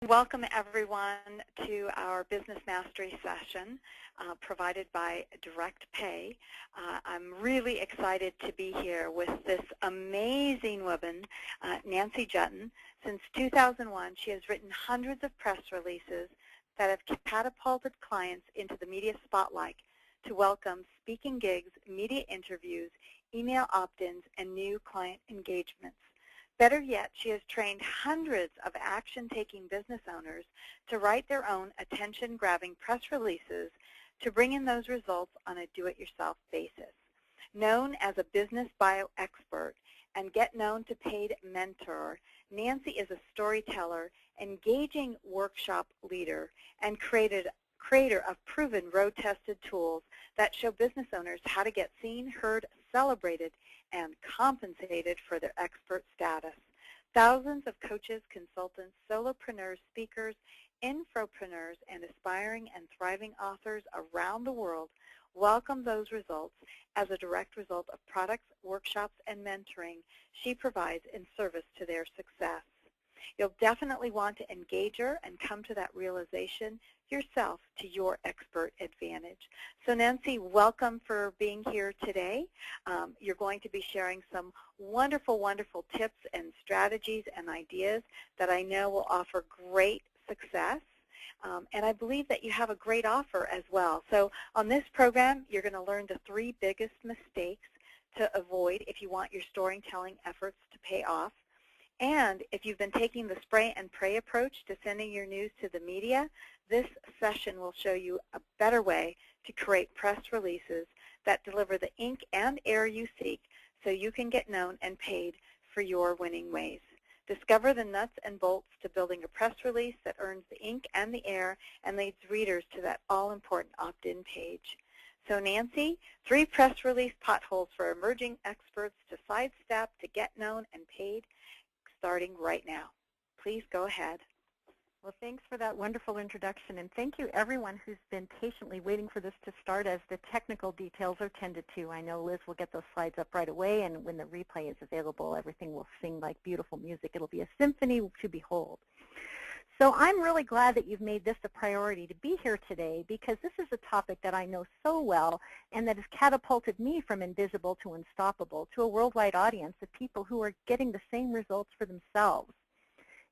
Welcome everyone to our Business Mastery session provided by Direct Pay. I'm really excited to be here with this amazing woman, Nancy Juetten. Since 2001, she has written hundreds of press releases that have catapulted clients into the media spotlight to welcome speaking gigs, media interviews, email opt-ins, and new client engagements. Better yet, she has trained hundreds of action-taking business owners to write their own attention-grabbing press releases to bring in those results on a do-it-yourself basis. Known as a business bio expert and get known to paid mentor, Nancy is a storyteller, engaging workshop leader, and creator of proven road-tested tools that show business owners how to get seen, heard, celebrated, and compensated for their expert status. Thousands of coaches, consultants, solopreneurs, speakers, infopreneurs, and aspiring and thriving authors around the world welcome those results as a direct result of products, workshops, and mentoring she provides in service to their success. You'll definitely want to engage her and come to that realization yourself to your expert advantage. So Nancy, welcome for being here today. You're going to be sharing some wonderful, wonderful tips and strategies and ideas that I know will offer great success. And I believe that you have a great offer as well. So on this program, you're going to learn the 3 biggest mistakes to avoid if you want your storytelling efforts to pay off. And if you've been taking the spray and pray approach to sending your news to the media, this session will show you a better way to create press releases that deliver the ink and air you seek so you can get known and paid for your winning ways. Discover the nuts and bolts to building a press release that earns the ink and the air and leads readers to that all-important opt-in page. So Nancy, 3 press release potholes for emerging experts to sidestep to get known and paid, starting right now. Please go ahead. Well, thanks for that wonderful introduction, and thank you everyone who's been patiently waiting for this to start as the technical details are tended to. I know Liz will get those slides up right away, and when the replay is available, everything will sing like beautiful music. It'll be a symphony to behold. So I'm really glad that you've made this a priority to be here today, because this is a topic that I know so well and that has catapulted me from invisible to unstoppable to a worldwide audience of people who are getting the same results for themselves.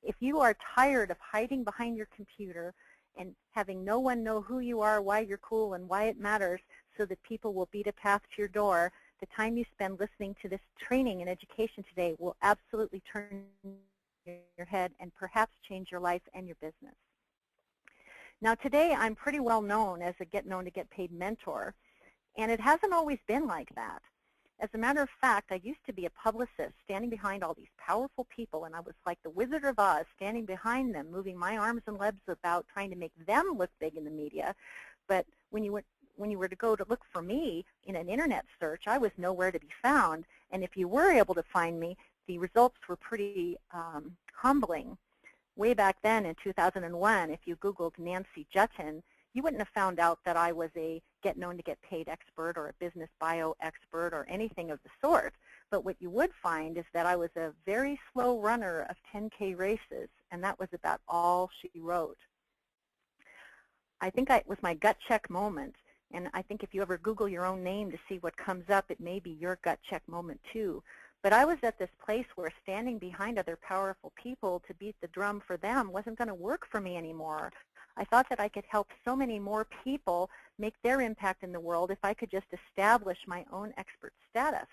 If you are tired of hiding behind your computer and having no one know who you are, why you're cool, and why it matters so that people will beat a path to your door, the time you spend listening to this training and education today will absolutely turn your head and perhaps change your life and your business. Now today I'm pretty well known as a get known to get paid mentor, and it hasn't always been like that. As a matter of fact, I used to be a publicist standing behind all these powerful people, and I was like the Wizard of Oz standing behind them, moving my arms and legs about, trying to make them look big in the media. But when you were to go to look for me in an internet search, I was nowhere to be found. And if you were able to find me, the results were pretty humbling. Way back then in 2001, if you Googled Nancy Juetten, you wouldn't have found out that I was a get known to get paid expert or a business bio expert or anything of the sort. But what you would find is that I was a very slow runner of 10K races, and that was about all she wrote. I think it was my gut check moment, and I think if you ever Google your own name to see what comes up, it may be your gut check moment too. But I was at this place where standing behind other powerful people to beat the drum for them wasn't going to work for me anymore. I thought that I could help so many more people make their impact in the world if I could just establish my own expert status.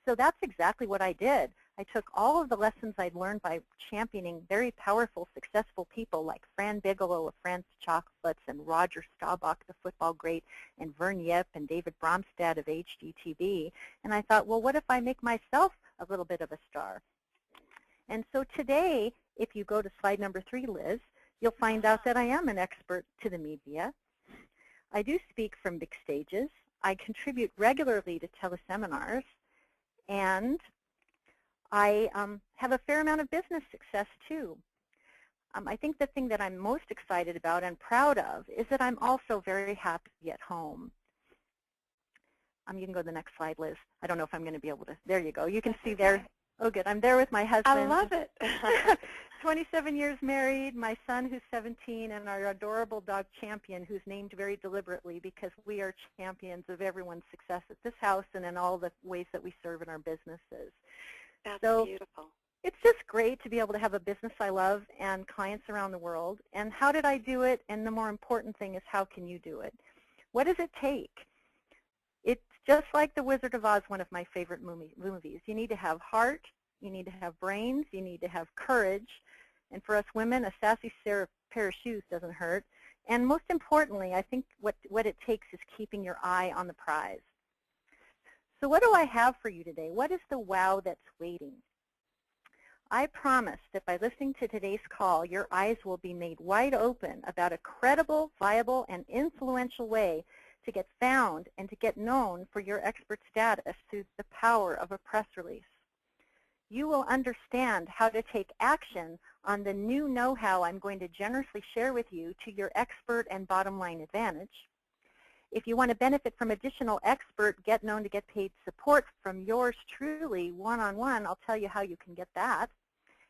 So that's exactly what I did. I took all of the lessons I'd learned by championing very powerful, successful people like Fran Bigelow of France Chocolates and Roger Staubach, the football great, and Vern Yip and David Bromstad of HGTV. And I thought, well, what if I make myself a little bit of a star? And so today, if you go to slide number 3, Liz, you'll find out that I am an expert to the media. I do speak from big stages. I contribute regularly to teleseminars. And I have a fair amount of business success, too. I think the thing that I'm most excited about and proud of is that I'm also very happy at home. You can go to the next slide, Liz. I don't know if I'm going to be able to. There you go. You can see there. Oh, good. I'm there with my husband. I love it. 27 years married, my son who's 17, and our adorable dog Champion, who's named very deliberately because we are champions of everyone's success at this house and in all the ways that we serve in our businesses. That's so beautiful. It's just great to be able to have a business I love and clients around the world. And how did I do it? And the more important thing is, how can you do it? What does it take? It's just like The Wizard of Oz, one of my favorite movies. You need to have heart, you need to have brains, you need to have courage. And for us women, a sassy pair of shoes doesn't hurt. And most importantly, I think what it takes is keeping your eye on the prize. So what do I have for you today? What is the wow that's waiting? I promise that by listening to today's call, your eyes will be made wide open about a credible, viable, and influential way to get found and to get known for your expert status through the power of a press release. You will understand how to take action on the new know-how I'm going to generously share with you to your expert and bottom line advantage. If you want to benefit from additional expert, get known to get paid support from yours truly one-on-one, I'll tell you how you can get that.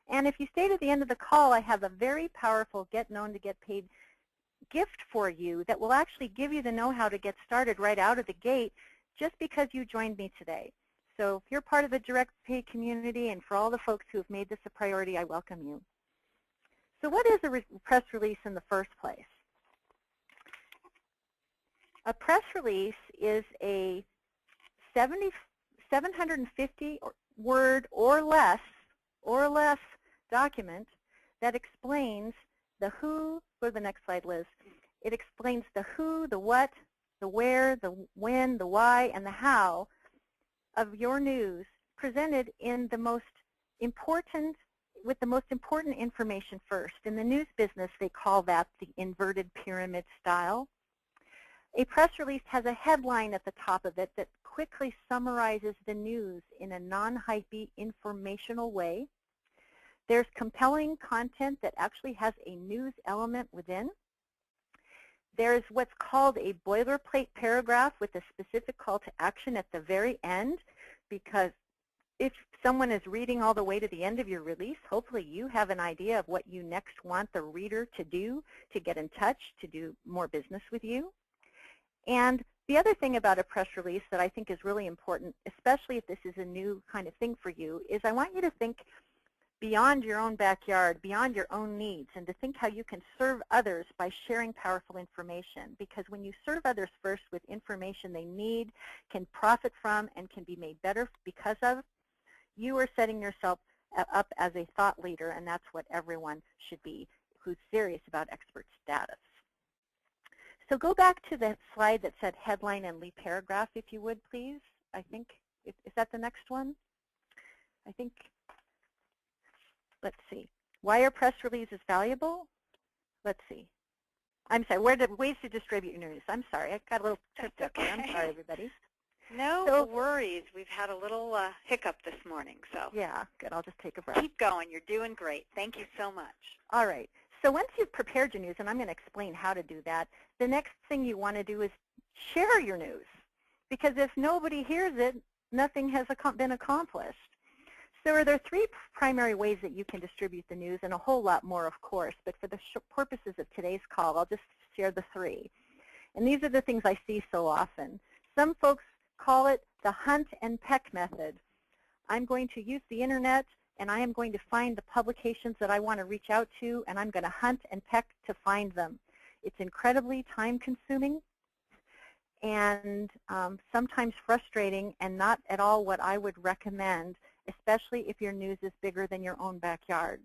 And if you stay to the end of the call, I have a very powerful get known to get paid gift for you that will actually give you the know-how to get started right out of the gate just because you joined me today. So if you're part of the direct pay community, and for all the folks who have made this a priority, I welcome you. So what is a press release in the first place? A press release is a 750 word or less document that explains the who. Go to the next slide, Liz. It explains the who, the what, the where, the when, the why, and the how of your news, presented in the most important, with the most important information first. In the news business, they call that the inverted pyramid style. A press release has a headline at the top of it that quickly summarizes the news in a non-hypey, informational way. There's compelling content that actually has a news element within. There's what's called a boilerplate paragraph with a specific call to action at the very end, because if someone is reading all the way to the end of your release, hopefully you have an idea of what you next want the reader to do to get in touch, to do more business with you. And the other thing about a press release that I think is really important, especially if this is a new kind of thing for you, is I want you to think beyond your own backyard, beyond your own needs, and to think how you can serve others by sharing powerful information. Because when you serve others first with information they need, can profit from, and can be made better because of, you are setting yourself up as a thought leader, and that's what everyone should be who's serious about expert status. So go back to the slide that said headline and lead paragraph, if you would, please. I think, is that the next one? I think. Let's see. Why are press releases valuable? Let's see. I'm sorry. Ways to distribute your news. I'm sorry. I got a little tripped up there. I'm sorry, everybody. No worries. We've had a little hiccup this morning. So yeah, good. I'll just take a breath. Keep going. You're doing great. Thank you so much. All right. So once you've prepared your news, and I'm going to explain how to do that, the next thing you want to do is share your news. Because if nobody hears it, nothing has been accomplished. So there are three primary ways that you can distribute the news, and a whole lot more, of course. But for the purposes of today's call, I'll just share the three. And these are the things I see so often. Some folks call it the hunt and peck method. I'm going to use the internet, and I am going to find the publications that I want to reach out to, and I'm going to hunt and peck to find them. It's incredibly time-consuming and sometimes frustrating, and not at all what I would recommend, especially if your news is bigger than your own backyard.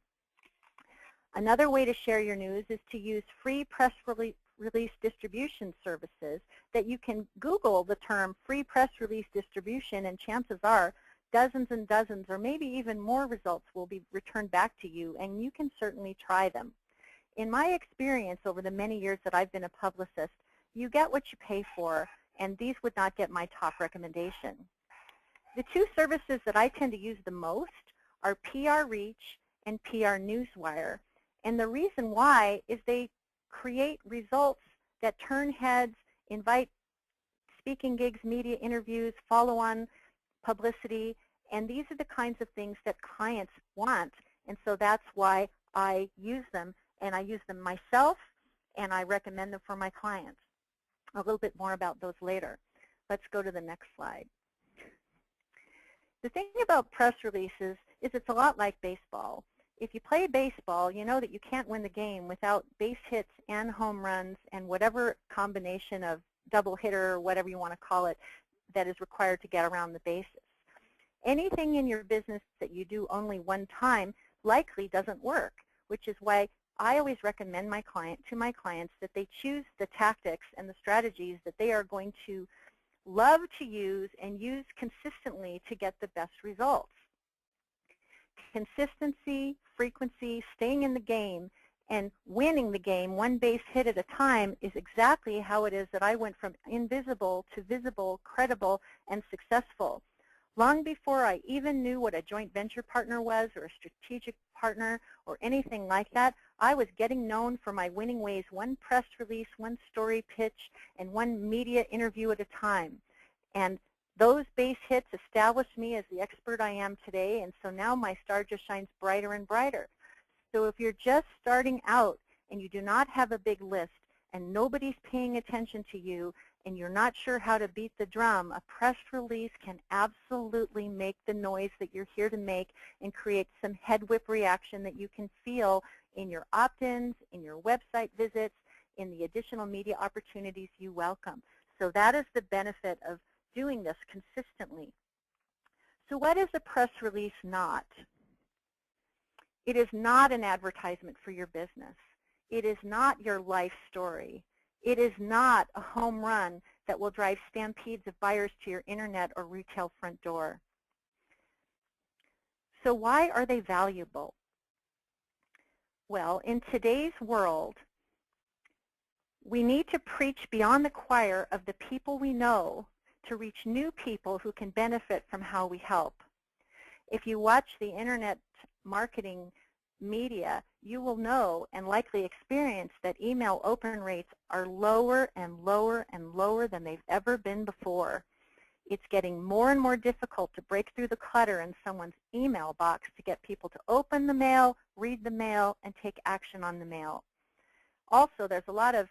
Another way to share your news is to use free press release distribution services that you can Google the term free press release distribution, and chances are dozens and dozens, or maybe even more results will be returned back to you, and you can certainly try them. In my experience over the many years that I've been a publicist, you get what you pay for, and these would not get my top recommendation. The two services that I tend to use the most are PR Reach and PR Newswire. And the reason why is they create results that turn heads, invite speaking gigs, media interviews, follow-on publicity, and these are the kinds of things that clients want. And so that's why I use them, and I use them myself, and I recommend them for my clients. A little bit more about those later. Let's go to the next slide. The thing about press releases is it's a lot like baseball. If you play baseball, you know that you can't win the game without base hits and home runs and whatever combination of double hitter or whatever you want to call it that is required to get around the bases. Anything in your business that you do only one time likely doesn't work, which is why I always recommend to my clients that they choose the tactics and the strategies that they are going to love to use and use consistently to get the best results. Consistency, frequency, staying in the game, and winning the game one base hit at a time is exactly how it is that I went from invisible to visible, credible, and successful. Long before I even knew what a joint venture partner was or a strategic partner or anything like that, I was getting known for my winning ways, one press release, one story pitch, and one media interview at a time. And those base hits established me as the expert I am today, and so now my star just shines brighter and brighter. So if you're just starting out and you do not have a big list and nobody's paying attention to you and you're not sure how to beat the drum, a press release can absolutely make the noise that you're here to make and create some head whip reaction that you can feel in your opt-ins, in your website visits, in the additional media opportunities you welcome. So that is the benefit of doing this consistently. So what is a press release not? It is not an advertisement for your business. It is not your life story. It is not a home run that will drive stampedes of buyers to your internet or retail front door. So why are they valuable? Well, in today's world, we need to preach beyond the choir of the people we know to reach new people who can benefit from how we help. If you watch the internet marketing media, you will know and likely experience that email open rates are lower and lower and lower than they've ever been before. It's getting more and more difficult to break through the clutter in someone's email box to get people to open the mail, read the mail, and take action on the mail. Also, there's a lot of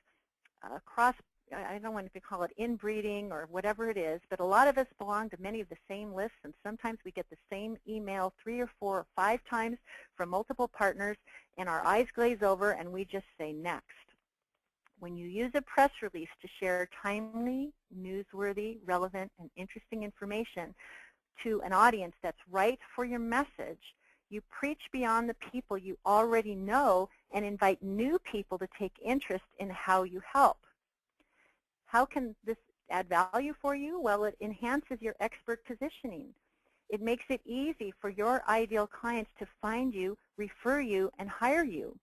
I don't want to call it inbreeding or whatever it is, but a lot of us belong to many of the same lists, and sometimes we get the same email 3 or 4 or 5 times from multiple partners, and our eyes glaze over and we just say next. When you use a press release to share timely, newsworthy, relevant, and interesting information to an audience that's right for your message, you preach beyond the people you already know and invite new people to take interest in how you help. How can this add value for you? Well, it enhances your expert positioning. It makes it easy for your ideal clients to find you, refer you, and hire you.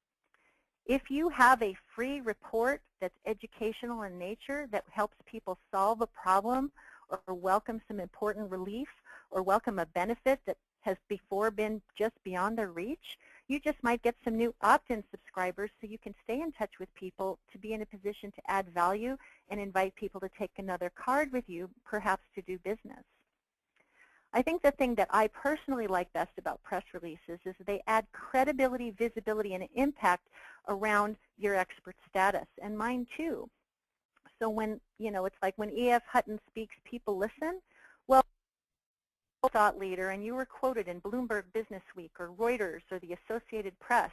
If you have a free report that's educational in nature that helps people solve a problem or welcome some important relief or welcome a benefit that has before been just beyond their reach, you just might get some new opt-in subscribers so you can stay in touch with people to be in a position to add value and invite people to take another card with you, perhaps to do business. I think the thing that I personally like best about press releases is they add credibility, visibility, and impact around your expert status, and mine too. So when, it's like when E.F. Hutton speaks, people listen. Well, thought leader, and you were quoted in Bloomberg Business Week or Reuters or the Associated Press,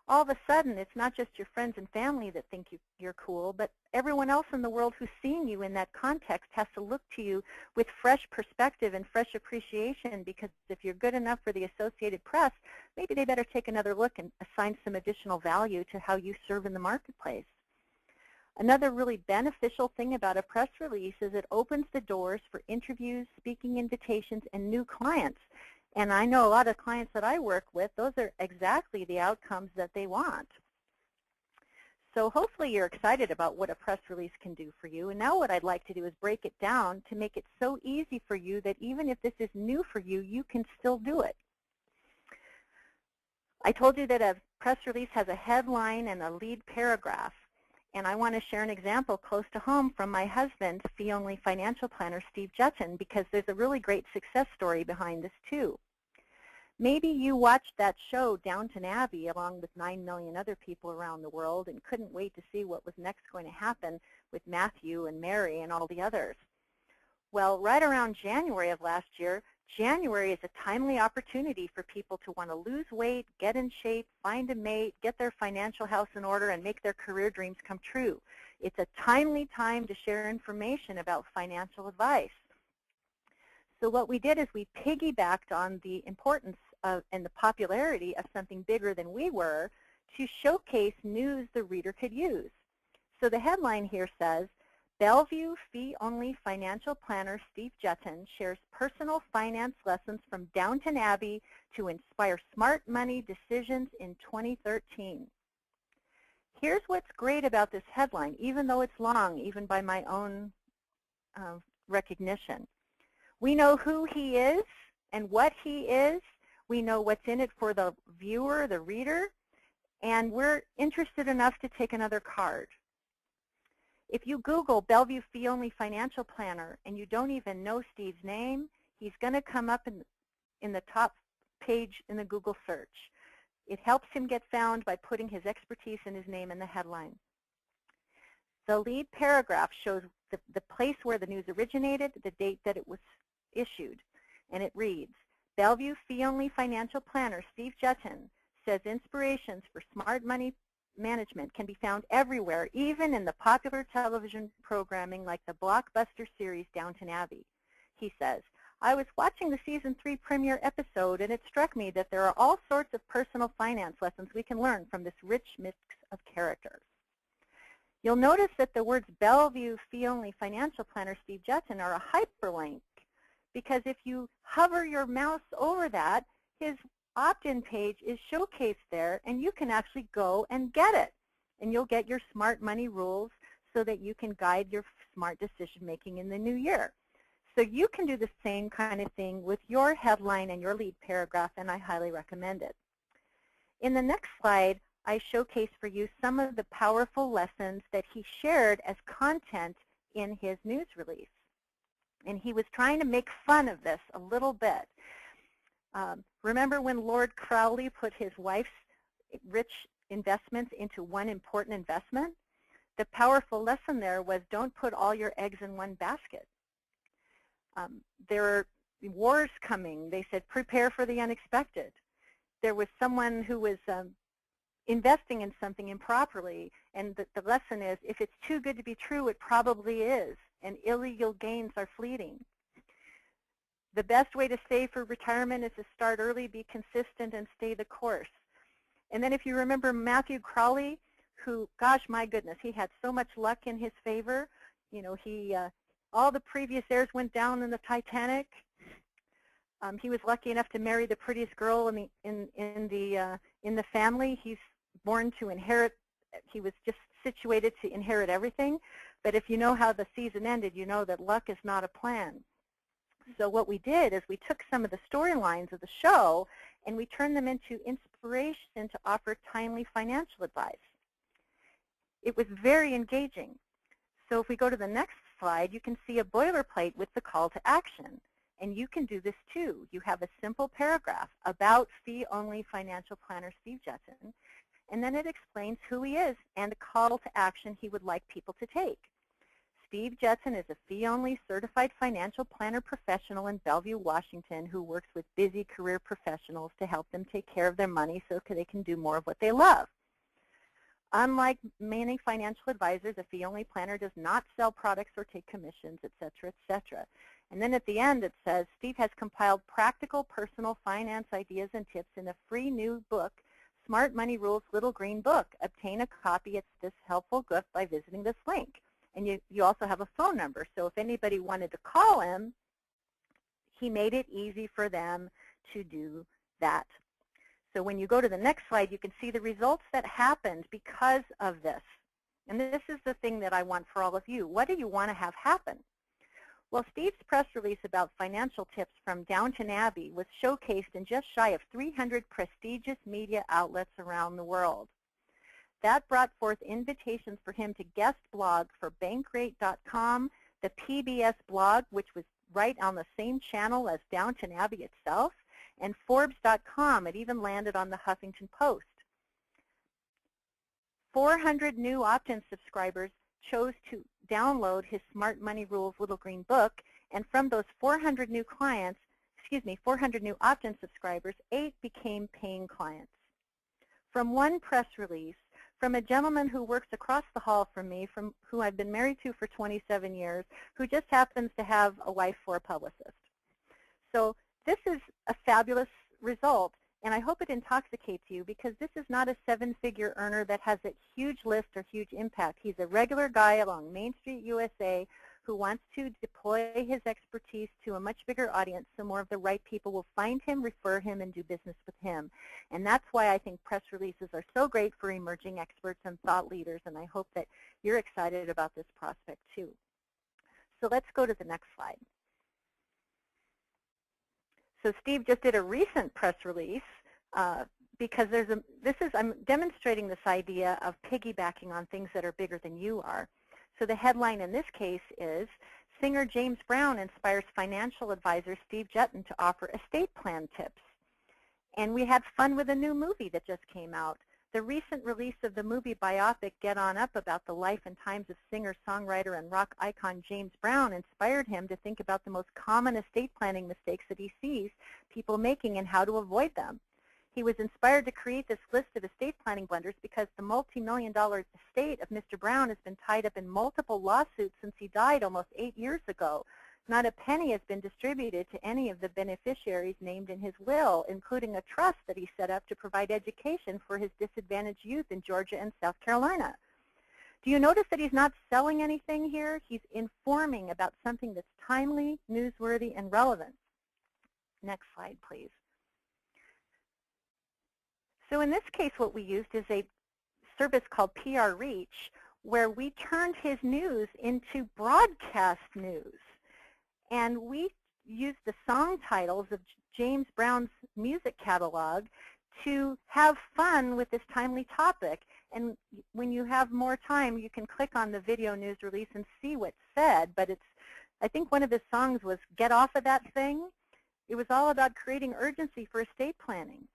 all of a sudden it's not just your friends and family that think you're cool, but everyone else in the world who's seeing you in that context has to look to you with fresh perspective and fresh appreciation, because if you're good enough for the Associated Press, maybe they better take another look and assign some additional value to how you serve in the marketplace. Another really beneficial thing about a press release is it opens the doors for interviews, speaking invitations, and new clients. And I know a lot of clients that I work with, those are exactly the outcomes that they want. So hopefully you're excited about what a press release can do for you. And now what I'd like to do is break it down to make it so easy for you that even if this is new for you, you can still do it. I told you that a press release has a headline and a lead paragraph. And I want to share an example close to home from my husband, fee-only financial planner, Steve Juetten, because there's a really great success story behind this too. Maybe you watched that show, Downton Abbey, along with 9 million other people around the world and couldn't wait to see what was next going to happen with Matthew and Mary and all the others. Well, right around January of last year, January is a timely opportunity for people to want to lose weight, get in shape, find a mate, get their financial house in order, and make their career dreams come true. It's a timely time to share information about financial advice. So what we did is we piggybacked on the importance of and the popularity of something bigger than we were to showcase news the reader could use. So the headline here says, Bellevue fee-only financial planner Steve Juetten shares personal finance lessons from Downton Abbey to inspire smart money decisions in 2013. Here's what's great about this headline, even though it's long, even by my own recognition. We know who he is and what he is. We know what's in it for the viewer, the reader, and we're interested enough to take another card. If you Google Bellevue Fee-Only Financial Planner and you don't even know Steve's name, he's going to come up in the top page in the Google search. It helps him get found by putting his expertise and his name in the headline. The lead paragraph shows the place where the news originated, the date that it was issued, and it reads, Bellevue Fee-Only Financial Planner Steve Juetten says inspirations for smart money management can be found everywhere, even in the popular television programming like the blockbuster series Downton Abbey. He says, I was watching the season 3 premiere episode and it struck me that there are all sorts of personal finance lessons we can learn from this rich mix of characters. You'll notice that the words Bellevue Fee-Only Financial Planner Steve Juetten are a hyperlink, because if you hover your mouse over that, his opt-in page is showcased there, and you can actually go and get it. And you'll get your smart money rules so that you can guide your smart decision making in the new year. So you can do the same kind of thing with your headline and your lead paragraph, and I highly recommend it. In the next slide, I showcase for you some of the powerful lessons that he shared as content in his news release. And he was trying to make fun of this a little bit. Remember when Lord Crowley put his wife's rich investments into one important investment? The powerful lesson there was don't put all your eggs in one basket. There are wars coming. They said prepare for the unexpected. There was someone who was investing in something improperly, and the lesson is if it's too good to be true, it probably is, and illegal gains are fleeting. The best way to save for retirement is to start early, be consistent, and stay the course. And then if you remember Matthew Crowley, who, gosh, my goodness, he had so much luck in his favor. You know, all the previous heirs went down in the Titanic. He was lucky enough to marry the prettiest girl in the family. He's born to inherit. He was just situated to inherit everything. But if you know how the season ended, you know that luck is not a plan. So what we did is we took some of the storylines of the show and we turned them into inspiration to offer timely financial advice. It was very engaging. So if we go to the next slide, you can see a boilerplate with the call to action. And you can do this too. You have a simple paragraph about fee-only financial planner Steve Juetten, and then it explains who he is and the call to action he would like people to take. Steve Juetten is a fee-only certified financial planner professional in Bellevue, Washington, who works with busy career professionals to help them take care of their money so they can do more of what they love. Unlike many financial advisors, a fee-only planner does not sell products or take commissions, etc., etc. And then at the end it says, Steve has compiled practical personal finance ideas and tips in a free new book, Smart Money Rules Little Green Book. Obtain a copy of this helpful gift by visiting this link. And you also have a phone number, so if anybody wanted to call him, he made it easy for them to do that. So when you go to the next slide, you can see the results that happened because of this. And this is the thing that I want for all of you. What do you want to have happen? Well, Steve's press release about financial tips from Downton Abbey was showcased in just shy of 300 prestigious media outlets around the world. That brought forth invitations for him to guest blog for Bankrate.com, the PBS blog, which was right on the same channel as Downton Abbey itself, and Forbes.com. It even landed on the Huffington Post. 400 new opt-in subscribers chose to download his Smart Money Rules Little Green Book, and from those 400 new clients, 400 new opt-in subscribers, 8 became paying clients. From one press release, from a gentleman who works across the hall from me, who I've been married to for 27 years, who just happens to have a wife for a publicist. So this is a fabulous result, and I hope it intoxicates you, because this is not a 7-figure earner that has a huge list or huge impact. He's a regular guy along Main Street, USA, who wants to deploy his expertise to a much bigger audience so more of the right people will find him, refer him, and do business with him. And that's why I think press releases are so great for emerging experts and thought leaders, and I hope that you're excited about this prospect too. So let's go to the next slide. So Steve just did a recent press release because I'm demonstrating this idea of piggybacking on things that are bigger than you are. So the headline in this case is, singer James Brown inspires financial advisor Steve Juetten to offer estate plan tips. And we had fun with a new movie that just came out. The recent release of the movie biopic Get On Up about the life and times of singer, songwriter, and rock icon James Brown inspired him to think about the most common estate planning mistakes that he sees people making and how to avoid them. He was inspired to create this list of estate planning blunders because the multi-million-dollar estate of Mr. Brown has been tied up in multiple lawsuits since he died almost 8 years ago. Not a penny has been distributed to any of the beneficiaries named in his will, including a trust that he set up to provide education for his disadvantaged youth in Georgia and South Carolina. Do you notice that he's not selling anything here? He's informing about something that's timely, newsworthy, and relevant. Next slide, please. So in this case, what we used is a service called PR Reach, where we turned his news into broadcast news. And we used the song titles of James Brown's music catalog to have fun with this timely topic. And when you have more time, you can click on the video news release and see what's said. But I think one of his songs was Get Off of That Thing. It was all about creating urgency for estate planning.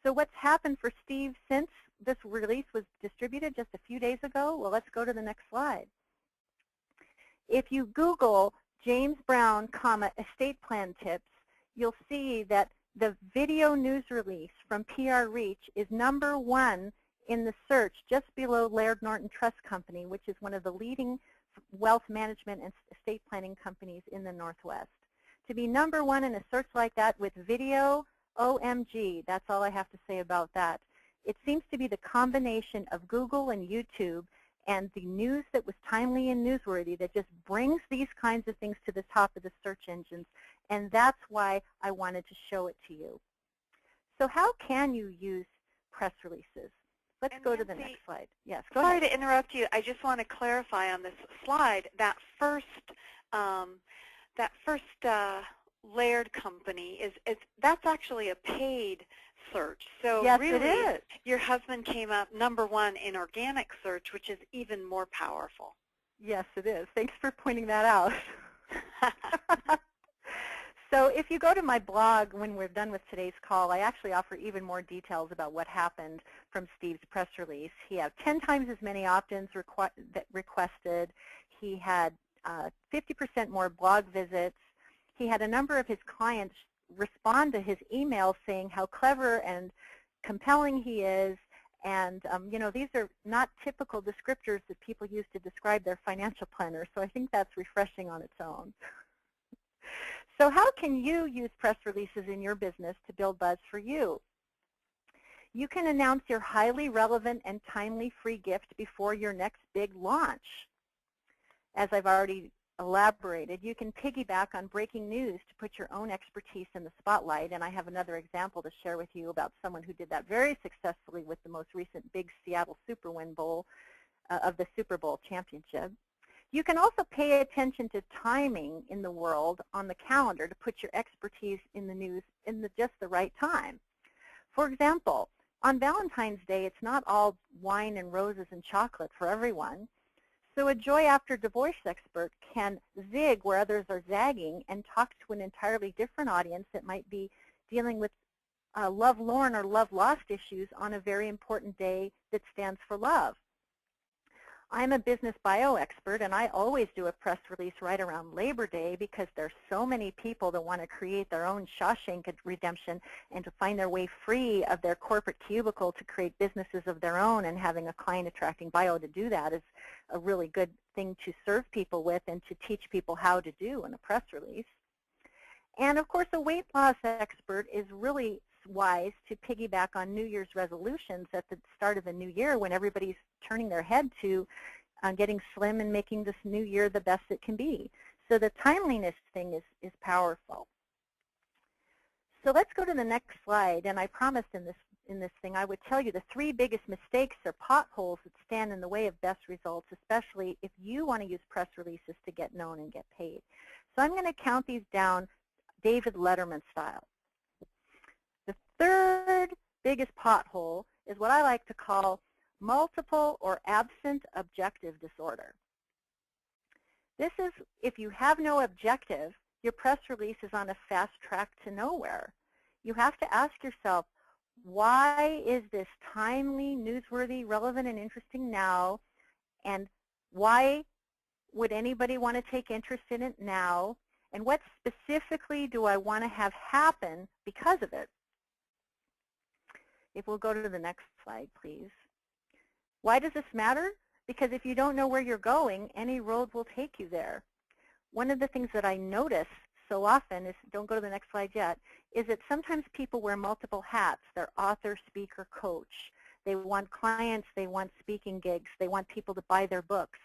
So what's happened for Steve since this release was distributed just a few days ago? Well, let's go to the next slide. If you Google James Brown, estate plan tips, you'll see that the video news release from PR Reach is #1 in the search, just below Laird Norton Trust Company, which is one of the leading wealth management and estate planning companies in the Northwest. To be #1 in a search like that with video, OMG, that's all I have to say about that. It seems to be the combination of Google and YouTube and the news that was timely and newsworthy that just brings these kinds of things to the top of the search engines, and that's why I wanted to show it to you. So how can you use press releases? Let's go to the next slide. Yes, go ahead. Sorry to interrupt you. I just want to clarify on this slide that first Laird company that's actually a paid search. So yes, really, it is. Your husband came up #1 in organic search, which is even more powerful. Yes, it is. Thanks for pointing that out. So if you go to my blog when we're done with today's call, I actually offer even more details about what happened from Steve's press release. He had 10 times as many opt-ins requested. He had 50% more blog visits. He had a number of his clients respond to his emails saying how clever and compelling he is. And you know, these are not typical descriptors that people use to describe their financial planner. So I think that's refreshing on its own. So how can you use press releases in your business to build buzz for you? You can announce your highly relevant and timely free gift before your next big launch. As I've already elaborated, you can piggyback on breaking news to put your own expertise in the spotlight, and I have another example to share with you about someone who did that very successfully with the most recent big Seattle Super Win Bowl of the Super Bowl championship. You can also pay attention to timing in the world on the calendar to put your expertise in the news in just the right time. For example, on Valentine's Day, it's not all wine and roses and chocolate for everyone. So a joy after divorce expert can zig where others are zagging and talk to an entirely different audience that might be dealing with love Lorne or love lost issues on a very important day that stands for love. I'm a business bio expert, and I always do a press release right around Labor Day because there's so many people that want to create their own Shawshank Redemption and to find their way free of their corporate cubicle to create businesses of their own, and having a client-attracting bio to do that is a really good thing to serve people with and to teach people how to do in a press release. And of course, a weight loss expert is really wise to piggyback on New Year's resolutions at the start of the new year when everybody's turning their head to getting slim and making this new year the best it can be. So the timeliness thing is powerful. So let's go to the next slide, and I promised in this thing I would tell you the 3 biggest mistakes or potholes that stand in the way of best results, especially if you want to use press releases to get known and get paid. So I'm going to count these down David Letterman style. The 3rd biggest pothole is what I like to call multiple or absent objective disorder. This is if you have no objective, your press release is on a fast track to nowhere. You have to ask yourself, why is this timely, newsworthy, relevant, and interesting now? And why would anybody want to take interest in it now? And what specifically do I want to have happen because of it? If we'll go to the next slide, please. Why does this matter? Because if you don't know where you're going, any road will take you there. One of the things that I notice so often is, don't go to the next slide yet, is that sometimes people wear multiple hats. They're author, speaker, coach. They want clients, they want speaking gigs, they want people to buy their books.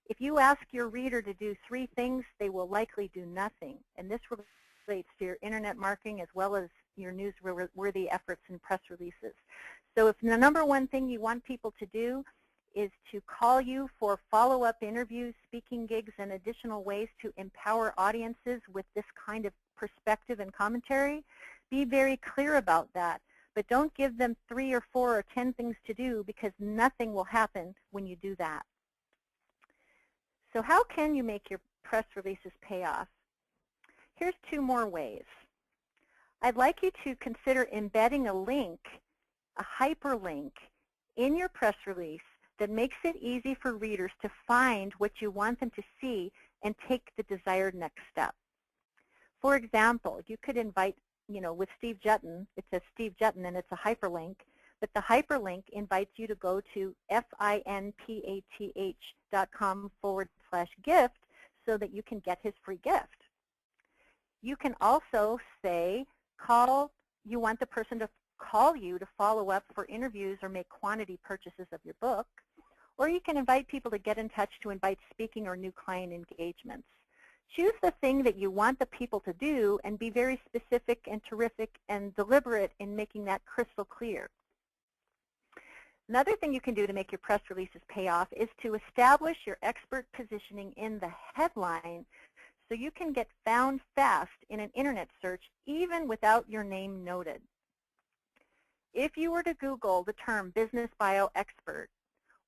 If you ask your reader to do 3 things, they will likely do nothing. And this relates to your internet marketing as well as your newsworthy efforts and press releases. So if the #1 thing you want people to do is to call you for follow-up interviews, speaking gigs, and additional ways to empower audiences with this kind of perspective and commentary, be very clear about that. But don't give them 3 or 4 or 10 things to do, because nothing will happen when you do that. So how can you make your press releases pay off? Here's 2 more ways. I'd like you to consider embedding a link, a hyperlink, in your press release that makes it easy for readers to find what you want them to see and take the desired next step. For example, you could invite, with Steve Juetten, it says Steve Juetten and it's a hyperlink, but the hyperlink invites you to go to finpath.com/gift so that you can get his free gift. You can also say, you want the person to call you to follow up for interviews or make quantity purchases of your book. Or you can invite people to get in touch to invite speaking or new client engagements. Choose the thing that you want the people to do and be very specific and terrific and deliberate in making that crystal clear. Another thing you can do to make your press releases pay off is to establish your expert positioning in the headline so you can get found fast in an internet search even without your name noted. If you were to Google the term business bio expert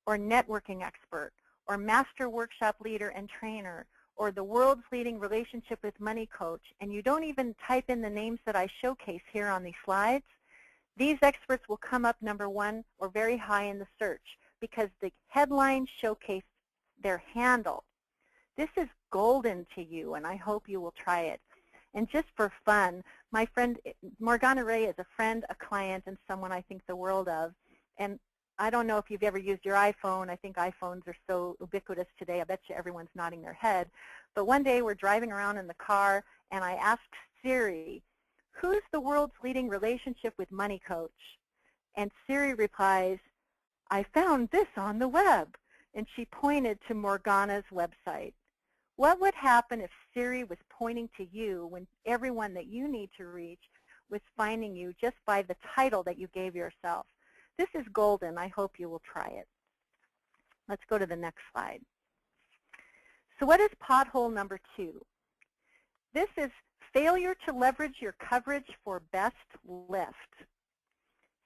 or networking expert or master workshop leader and trainer or the world's leading relationship with money coach, and you don't even type in the names that I showcase here on these slides, these experts will come up #1 or very high in the search because the headlines showcase their handle. This is golden to you, and I hope you will try it. And just for fun, my friend Morgana Ray is a friend, a client, and someone I think the world of. And I don't know if you've ever used your iPhone. I think iPhones are so ubiquitous today. I bet you everyone's nodding their head. But one day we're driving around in the car, and I asked Siri, who's the world's leading relationship with money coach? And Siri replies, I found this on the web. And she pointed to Morgana's website. What would happen if Siri was pointing to you when everyone that you need to reach was finding you just by the title that you gave yourself? This is golden. I hope you will try it. Let's go to the next slide. So what is pothole #2? This is failure to leverage your coverage for best lift.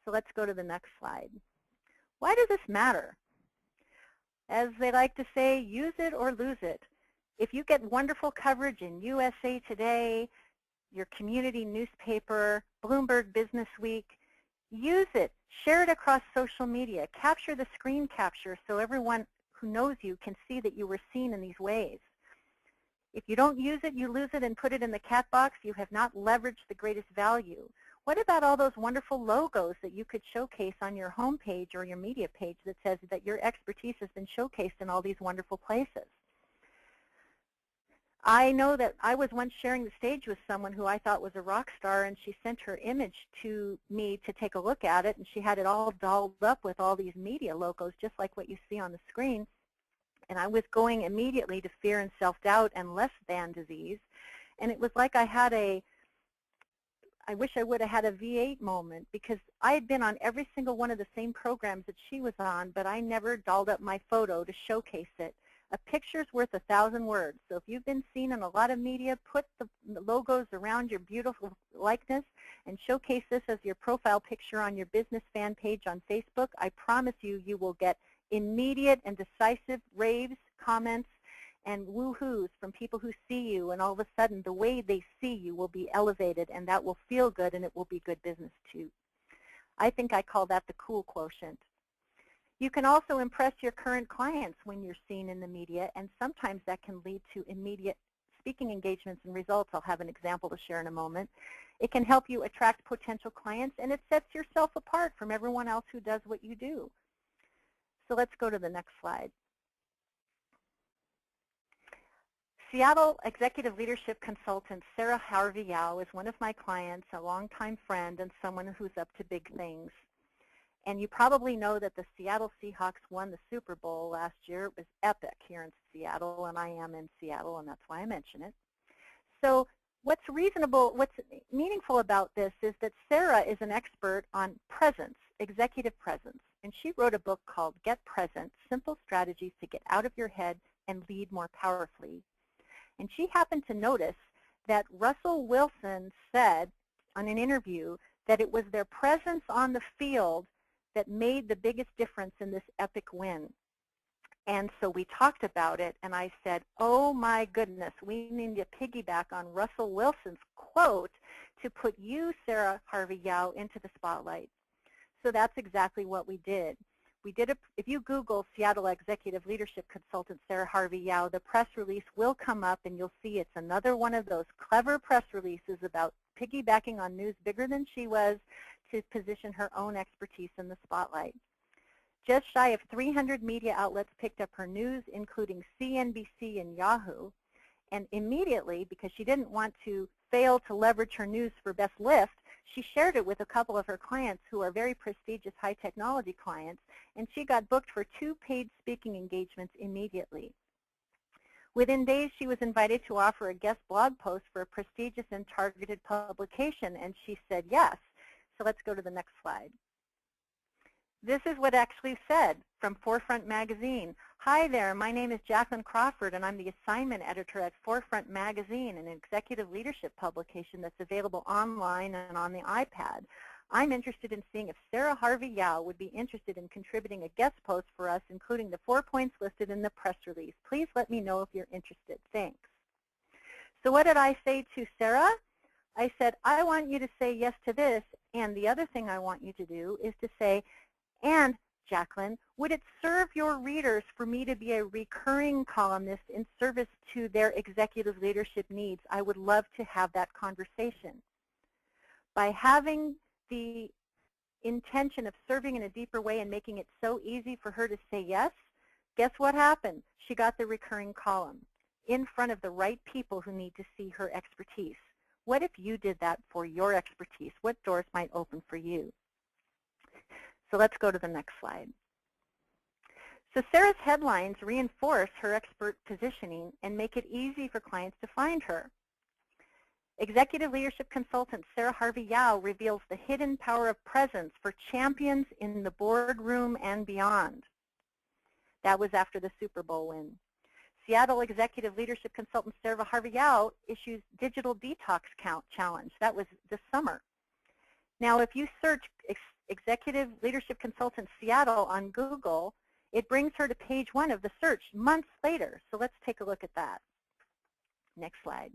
So let's go to the next slide. Why does this matter? As they like to say, use it or lose it. If you get wonderful coverage in USA Today, your community newspaper, Bloomberg Business Week. Use it. Share it across social media. Capture the screen capture so everyone who knows you can see that you were seen in these ways. If you don't use it, you lose it and put it in the cat box. You have not leveraged the greatest value. What about all those wonderful logos that you could showcase on your home page or your media page that says that your expertise has been showcased in all these wonderful places? I know that I was once sharing the stage with someone who I thought was a rock star, and she sent her image to me to take a look at it, and she had it all dolled up with all these media logos, just like what you see on the screen. And I was going immediately to fear and self-doubt and less than disease. And it was like I wish I would have had a V8 moment, because I had been on every single one of the same programs that she was on, but I never dolled up my photo to showcase it. A picture's worth 1,000 words. So if you've been seen in a lot of media, put the logos around your beautiful likeness and showcase this as your profile picture on your business fan page on Facebook. I promise you, you will get immediate and decisive raves, comments, and woo-hoos from people who see you, and all of a sudden the way they see you will be elevated, and that will feel good, and it will be good business too. I think I call that the cool quotient. You can also impress your current clients when you're seen in the media, and sometimes that can lead to immediate speaking engagements and results. I'll have an example to share in a moment. It can help you attract potential clients, and it sets yourself apart from everyone else who does what you do. So let's go to the next slide. Seattle executive leadership consultant Sarah Harvey-Yao is one of my clients, a longtime friend, and someone who's up to big things. And you probably know that the Seattle Seahawks won the Super Bowl last year. It was epic here in Seattle, and I am in Seattle, and that's why I mention it. So what's meaningful about this is that Sarah is an expert on presence, executive presence, and she wrote a book called Get Present, Simple Strategies to Get Out of Your Head and Lead More Powerfully. And she happened to notice that Russell Wilson said on an interview that it was their presence on the field that made the biggest difference in this epic win. And so we talked about it, and I said, oh my goodness, we need to piggyback on Russell Wilson's quote to put you, Sarah Harvey-Yao, into the spotlight. So that's exactly what we did. If you Google Seattle Executive Leadership Consultant Sarah Harvey-Yao, the press release will come up, and you'll see it's another one of those clever press releases about piggybacking on news bigger than she was to position her own expertise in the spotlight. Just shy of 300 media outlets picked up her news, including CNBC and Yahoo. And immediately, because she didn't want to fail to leverage her news for best lift, she shared it with a couple of her clients who are very prestigious high technology clients, and she got booked for 2 paid speaking engagements immediately. Within days, she was invited to offer a guest blog post for a prestigious and targeted publication, and she said yes. So let's go to the next slide. This is what actually said from Forefront Magazine. Hi there, my name is Jacqueline Crawford, and I'm the assignment editor at Forefront Magazine, an executive leadership publication that's available online and on the iPad. I'm interested in seeing if Sarah Harvey-Yao would be interested in contributing a guest post for us, including the 4 points listed in the press release. Please let me know if you're interested. Thanks. So what did I say to Sarah? I said, I want you to say yes to this, and the other thing I want you to do is to say, and Jacqueline, would it serve your readers for me to be a recurring columnist in service to their executive leadership needs? I would love to have that conversation. By having the intention of serving in a deeper way and making it so easy for her to say yes, guess what happened? She got the recurring column in front of the right people who need to see her expertise. What if you did that for your expertise? What doors might open for you? So let's go to the next slide. So Sarah's headlines reinforce her expert positioning and make it easy for clients to find her. Executive leadership consultant Sarah Harvey-Yao reveals the hidden power of presence for champions in the boardroom and beyond. That was after the Super Bowl win. Seattle executive leadership consultant Sarah Harvey-Yao issues Digital Detox Challenge. That was this summer. Now, if you search Executive Leadership Consultant Seattle on Google, it brings her to page 1 of the search months later. So let's take a look at that. Next slide.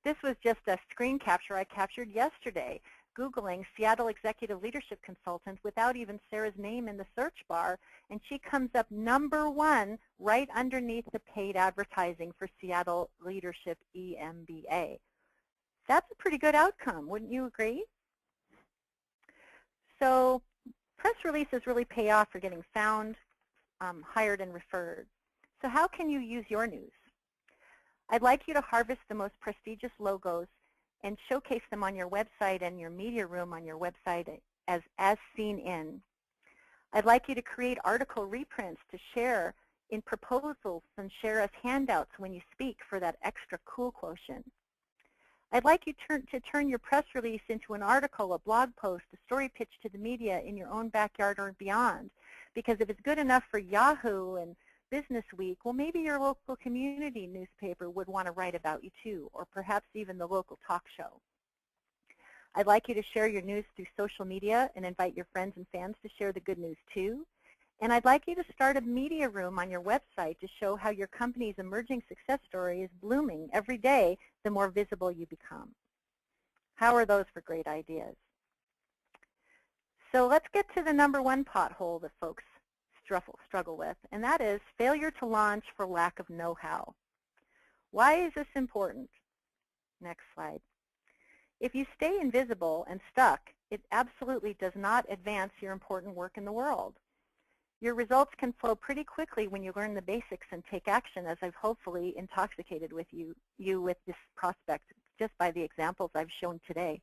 This was just a screen capture I captured yesterday. Googling Seattle Executive Leadership Consultant without even Sarah's name in the search bar, and she comes up #1 right underneath the paid advertising for Seattle Leadership EMBA. That's a pretty good outcome, wouldn't you agree? So press releases really pay off for getting found, hired, and referred. So how can you use your news? I'd like you to harvest the most prestigious logos and showcase them on your website and your media room on your website as seen in. I'd like you to create article reprints to share in proposals and share as handouts when you speak for that extra cool quotient. I'd like you to turn your press release into an article, a blog post, a story pitch to the media in your own backyard or beyond. Because if it's good enough for Yahoo and Business Week, well, maybe your local community newspaper would want to write about you too, or perhaps even the local talk show. I'd like you to share your news through social media and invite your friends and fans to share the good news too. And I'd like you to start a media room on your website to show how your company's emerging success story is blooming every day the more visible you become. How are those for great ideas? So let's get to the #1 pothole that folks struggle with, and that is failure to launch for lack of know-how. Why is this important? Next slide. If you stay invisible and stuck, it absolutely does not advance your important work in the world. Your results can flow pretty quickly when you learn the basics and take action, as I've hopefully intoxicated with you with this prospect just by the examples I've shown today.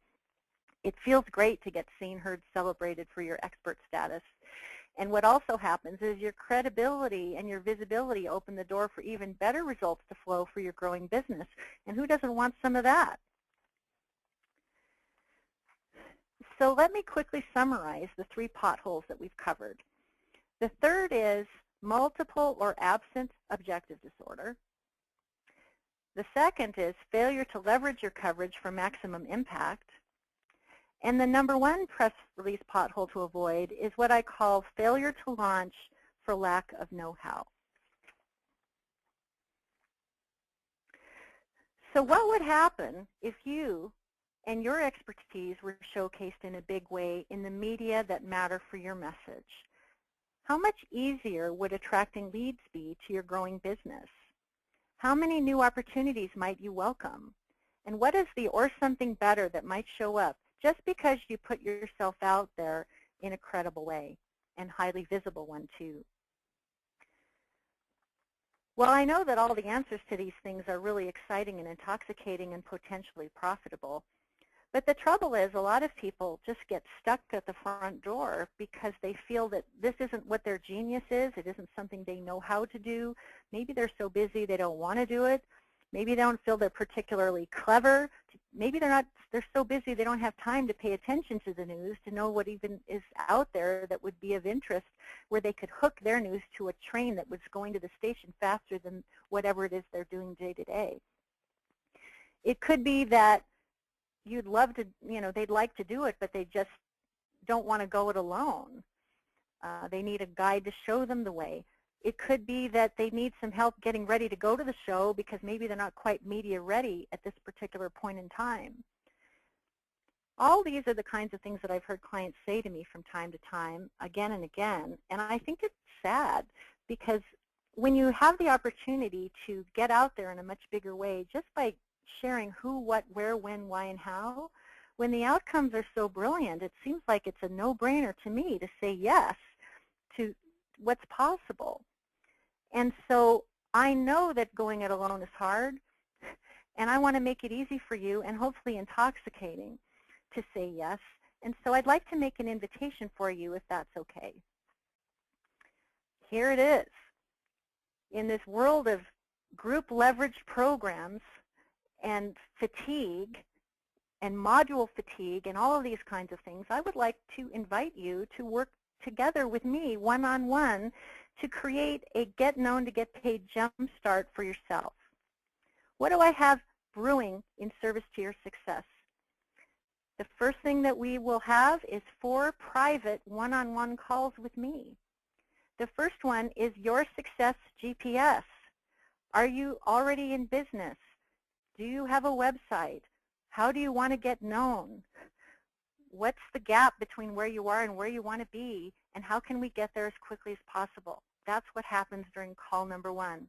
It feels great to get seen, heard, celebrated for your expert status. And what also happens is your credibility and your visibility open the door for even better results to flow for your growing business. And who doesn't want some of that? So let me quickly summarize the 3 potholes that we've covered. The third is multiple or absent objective disorder. The second is failure to leverage your coverage for maximum impact. And the #1 press release pothole to avoid is what I call failure to launch for lack of know-how. So what would happen if you and your expertise were showcased in a big way in the media that matter for your message? How much easier would attracting leads be to your growing business? How many new opportunities might you welcome? And what is the or something better that might show up just because you put yourself out there in a credible way, and highly visible one too? Well, I know that all the answers to these things are really exciting and intoxicating and potentially profitable. But the trouble is a lot of people just get stuck at the front door because they feel that this isn't what their genius is. It isn't something they know how to do. Maybe they're so busy they don't want to do it. Maybe they don't feel they're particularly clever. Maybe they're so busy they don't have time to pay attention to the news to know what even is out there that would be of interest, where they could hook their news to a train that was going to the station faster than whatever it is they're doing day to day. It could be that you'd love to, they'd like to do it, but they just don't want to go it alone. They need a guide to show them the way. It could be that they need some help getting ready to go to the show because maybe they're not quite media ready at this particular point in time. All these are the kinds of things that I've heard clients say to me from time to time, again and again, and I think it's sad because when you have the opportunity to get out there in a much bigger way just by sharing who, what, where, when, why, and how, when the outcomes are so brilliant, it seems like it's a no-brainer to me to say yes to what's possible. And so I know that going it alone is hard, and I want to make it easy for you and hopefully intoxicating to say yes. And so I'd like to make an invitation for you if that's okay. Here it is. In this world of group leveraged programs and fatigue and module fatigue and all of these kinds of things, I would like to invite you to work together with me one-on-one to create a get known to get paid jump start for yourself. What do I have brewing in service to your success? The first thing that we will have is 4 private one-on-one calls with me. The first one is your success GPS. Are you already in business? Do you have a website? How do you want to get known? What's the gap between where you are and where you want to be, and how can we get there as quickly as possible? That's what happens during call number 1.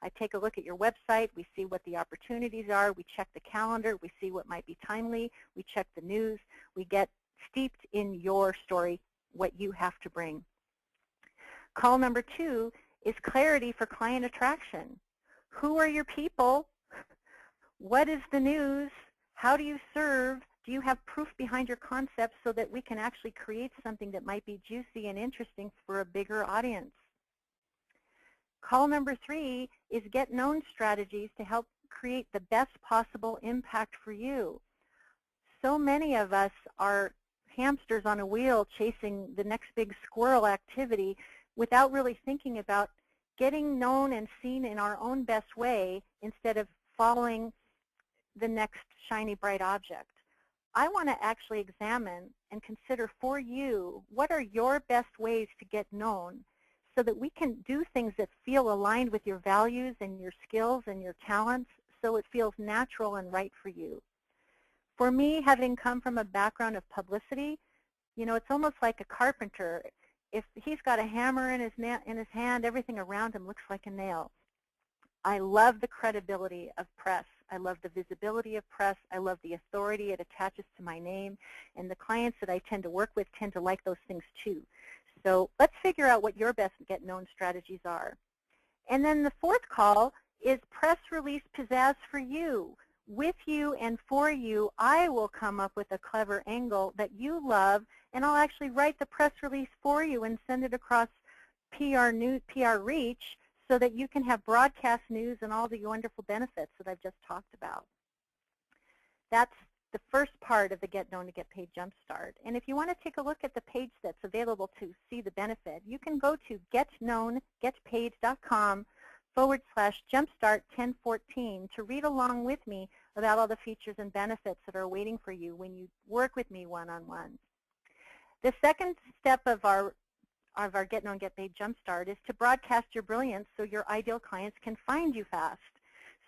I take a look at your website, we see what the opportunities are, we check the calendar, we see what might be timely, we check the news, we get steeped in your story, what you have to bring. Call number 2 is clarity for client attraction. Who are your people? What is the news? How do you serve? Do you have proof behind your concept so that we can actually create something that might be juicy and interesting for a bigger audience? Call number 3 is get known strategies to help create the best possible impact for you. So many of us are hamsters on a wheel chasing the next big squirrel activity without really thinking about getting known and seen in our own best way instead of following the next shiny bright object. I want to actually examine and consider for you what are your best ways to get known so that we can do things that feel aligned with your values and your skills and your talents so it feels natural and right for you. For me, having come from a background of publicity, you know, it's almost like a carpenter. If he's got a hammer in his hand, everything around him looks like a nail. I love the credibility of press. I love the visibility of press. I love the authority it attaches to my name. And the clients that I tend to work with tend to like those things too. So let's figure out what your best get known strategies are. And then the 4th call is press release pizzazz for you. With you and for you, I will come up with a clever angle that you love, and I'll actually write the press release for you and send it across PR reach so that you can have broadcast news and all the wonderful benefits that I've just talked about. That's the first part of the Get Known to Get Paid Jumpstart. And if you want to take a look at the page that's available to see the benefit, you can go to getknowngetpaid.com/jumpstart1014 to read along with me about all the features and benefits that are waiting for you when you work with me one-on-one. The second step of our Get Known Get Paid Jumpstart is to broadcast your brilliance so your ideal clients can find you fast.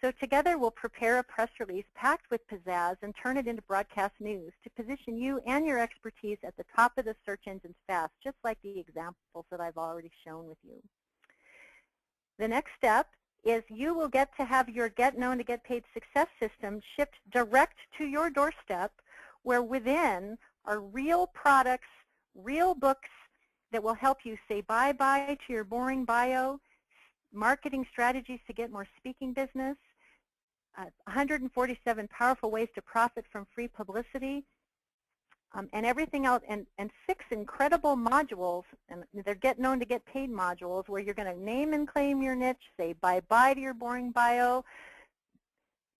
So together we'll prepare a press release packed with pizzazz and turn it into broadcast news to position you and your expertise at the top of the search engines fast, just like the examples that I've already shown with you. The next step is you will get to have your Get Known to Get Paid success system shipped direct to your doorstep, where within are real products, real books that will help you say bye-bye to your boring bio, marketing strategies to get more speaking business, 147 powerful ways to profit from free publicity, and everything else, and 6 incredible modules, and they're Get Known to Get Paid modules, where you're going to name and claim your niche, say bye-bye to your boring bio,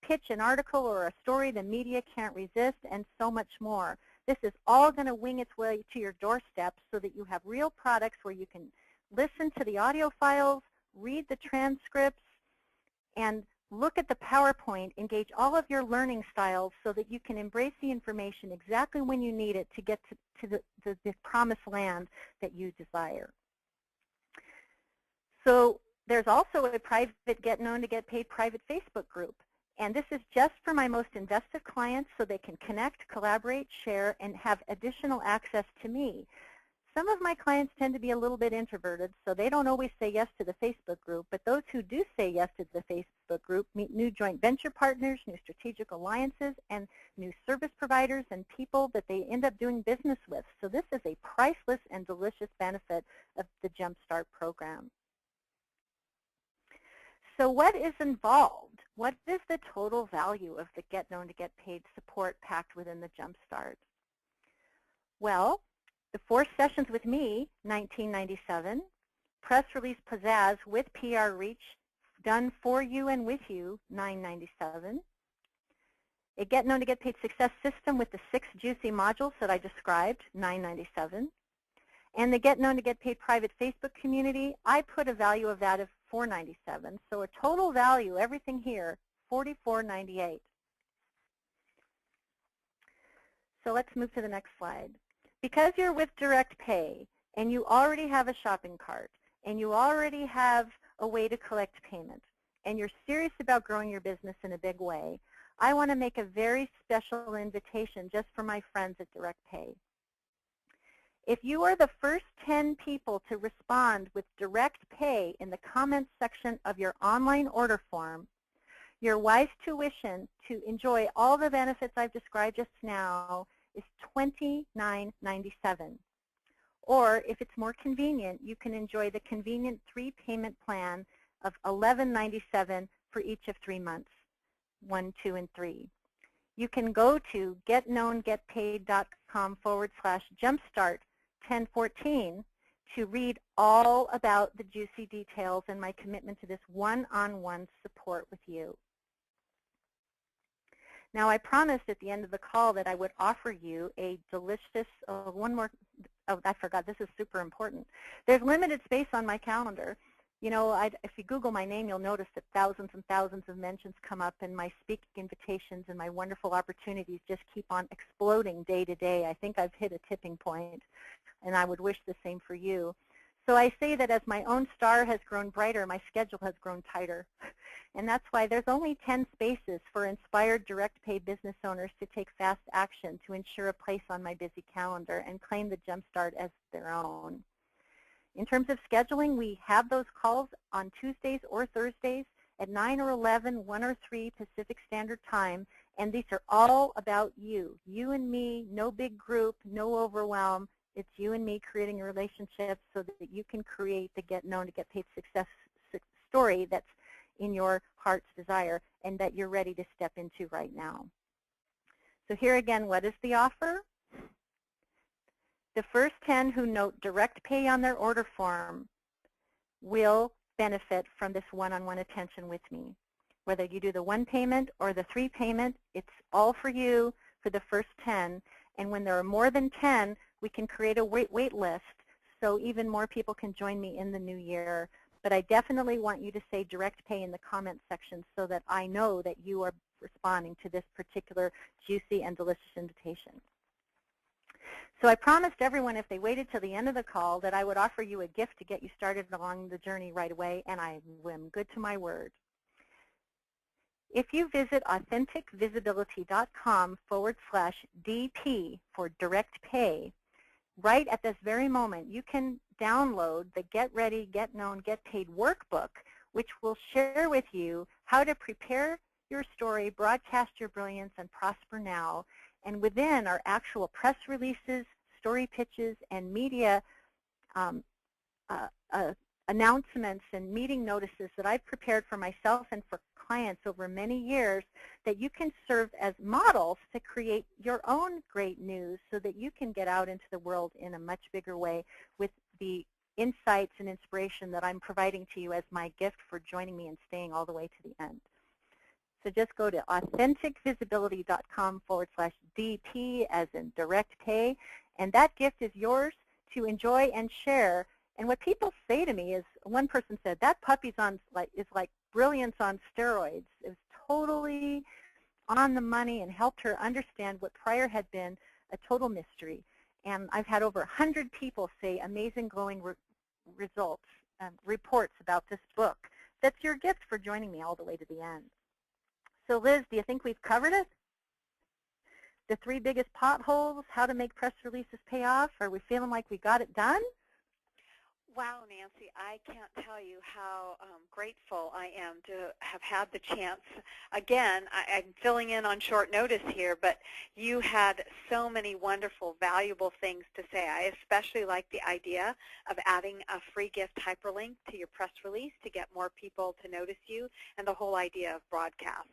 pitch an article or a story the media can't resist, and so much more. This is all going to wing its way to your doorstep so that you have real products where you can listen to the audio files, read the transcripts, and look at the PowerPoint, engage all of your learning styles so that you can embrace the information exactly when you need it to get to the promised land that you desire. So there's also a private Get Known to Get Paid private Facebook group. And this is just for my most invested clients so they can connect, collaborate, share, and have additional access to me. Some of my clients tend to be a little bit introverted, so they don't always say yes to the Facebook group, but those who do say yes to the Facebook group meet new joint venture partners, new strategic alliances, and new service providers and people that they end up doing business with. So this is a priceless and delicious benefit of the Jumpstart program. So what is involved? What is the total value of the Get Known to Get Paid support packed within the Jumpstart? Well, the 4 sessions with me, $19.97, press release pizzazz with PR reach, done for you and with you, $9.97, a Get Known to Get Paid success system with the 6 juicy modules that I described, $9.97, and the Get Known to Get Paid private Facebook community, I put a value of that of $4.97, so a total value, everything here, $44.98. So let's move to the next slide. Because you're with Direct Pay and you already have a shopping cart and you already have a way to collect payment and you're serious about growing your business in a big way, I want to make a very special invitation just for my friends at Direct Pay. If you are the first 10 people to respond with Direct Pay in the comments section of your online order form, your wise tuition to enjoy all the benefits I've described just now is $29.97. Or if it's more convenient, you can enjoy the convenient 3-payment plan of $11.97 for each of 3 months, 1, 2, and 3. You can go to getknowngetpaid.com/jumpstart1014 to read all about the juicy details and my commitment to this one-on-one support with you. Now, I promised at the end of the call that I would offer you a delicious, I forgot, this is super important. There's limited space on my calendar. You know, if you Google my name, you'll notice that thousands and thousands of mentions come up, and my speaking invitations and my wonderful opportunities just keep on exploding day to day. I think I've hit a tipping point, and I would wish the same for you. So I say that as my own star has grown brighter, my schedule has grown tighter. And that's why there's only 10 spaces for inspired direct pay business owners to take fast action to ensure a place on my busy calendar and claim the Jumpstart as their own. In terms of scheduling, we have those calls on Tuesdays or Thursdays at 9 or 11, 1 or 3 Pacific Standard Time, and these are all about you. You and me, no big group, no overwhelm. It's you and me creating a relationship so that you can create the Get Known to Get Paid success story that's in your heart's desire and that you're ready to step into right now. So here again, what is the offer? The first 10 who note Direct Pay on their order form will benefit from this one-on-one attention with me. Whether you do the 1 payment or the 3 payment, it's all for you for the first 10. And when there are more than 10, we can create a wait list so even more people can join me in the new year. But I definitely want you to say Direct Pay in the comments section so that I know that you are responding to this particular juicy and delicious invitation. So I promised everyone if they waited till the end of the call that I would offer you a gift to get you started along the journey right away, and I am good to my word. If you visit authenticvisibility.com/DP for Direct Pay, right at this very moment, you can download the Get Ready, Get Known, Get Paid workbook, which will share with you how to prepare your story, broadcast your brilliance, and prosper now. And within are actual press releases, story pitches, and media announcements and meeting notices that I've prepared for myself and for clients over many years that you can serve as models to create your own great news so that you can get out into the world in a much bigger way with the insights and inspiration that I'm providing to you as my gift for joining me and staying all the way to the end. So just go to authenticvisibility.com/DP as in Direct Pay, and that gift is yours to enjoy and share. And what people say to me is, one person said, that puppy's is like brilliance on steroids. It was totally on the money and helped her understand what prior had been a total mystery. And I've had over 100 people say amazing, glowing results, reports about this book. That's your gift for joining me all the way to the end. So Liz, do you think we've covered it? The 3 biggest potholes, how to make press releases pay off? Are we feeling like we got it done? Wow, Nancy, I can't tell you how grateful I am to have had the chance. Again, I'm filling in on short notice here, but you had so many wonderful, valuable things to say. I especially like the idea of adding a free gift hyperlink to your press release to get more people to notice you, and the whole idea of broadcast.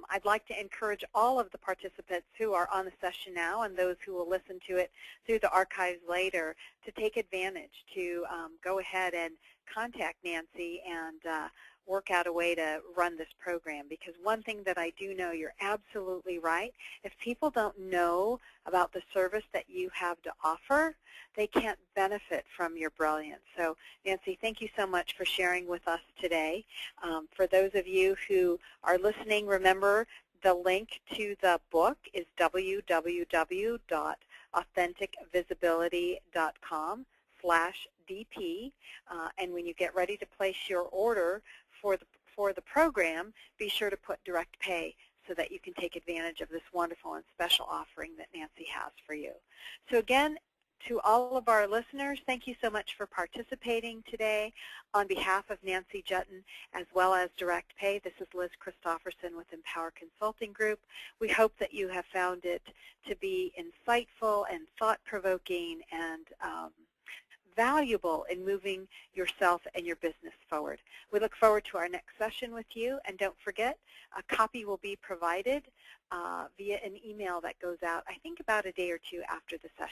I'd like to encourage all of the participants who are on the session now and those who will listen to it through the archives later to take advantage, to go ahead and contact Nancy and work out a way to run this program. Because one thing that I do know, you're absolutely right. If people don't know about the service that you have to offer, they can't benefit from your brilliance. So, Nancy, thank you so much for sharing with us today. For those of you who are listening, remember the link to the book is www.authenticvisibility.com/DP. And when you get ready to place your order for the program, be sure to put Direct Pay so that you can take advantage of this wonderful and special offering that Nancy has for you. So again, to all of our listeners, thank you so much for participating today. On behalf of Nancy Juetten, as well as Direct Pay, this is Liz Christofferson with Empower Consulting Group. We hope that you have found it to be insightful and thought-provoking and valuable in moving yourself and your business forward. We look forward to our next session with you, and don't forget, a copy will be provided via an email that goes out, I think, about a day or two after the session